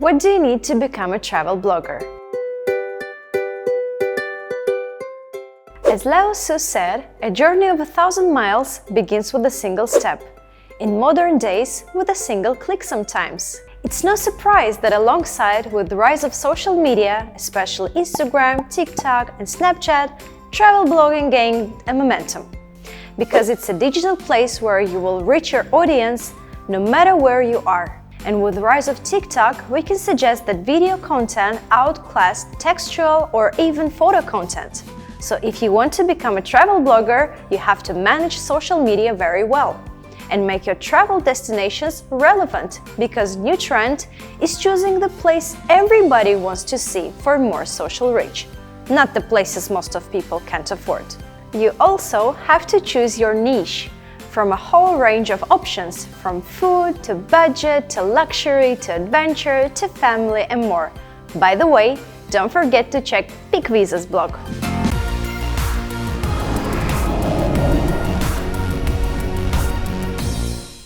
What do you need to become a travel blogger? As Lao Tzu said, a journey of 1,000 miles begins with a single step. In modern days, with a single click sometimes. It's no surprise that alongside with the rise of social media, especially Instagram, TikTok and Snapchat, travel blogging gained a momentum. Because it's a digital place where you will reach your audience no matter where you are. And with the rise of TikTok, we can suggest that video content outclassed textual or even photo content. So if you want to become a travel blogger, you have to manage social media very well and make your travel destinations relevant, because new trend is choosing the place everybody wants to see for more social reach, not the places most of people can't afford. You also have to choose your niche from a whole range of options, from food to budget to luxury to adventure to family and more. By the way, don't forget to check Pickvisa's blog.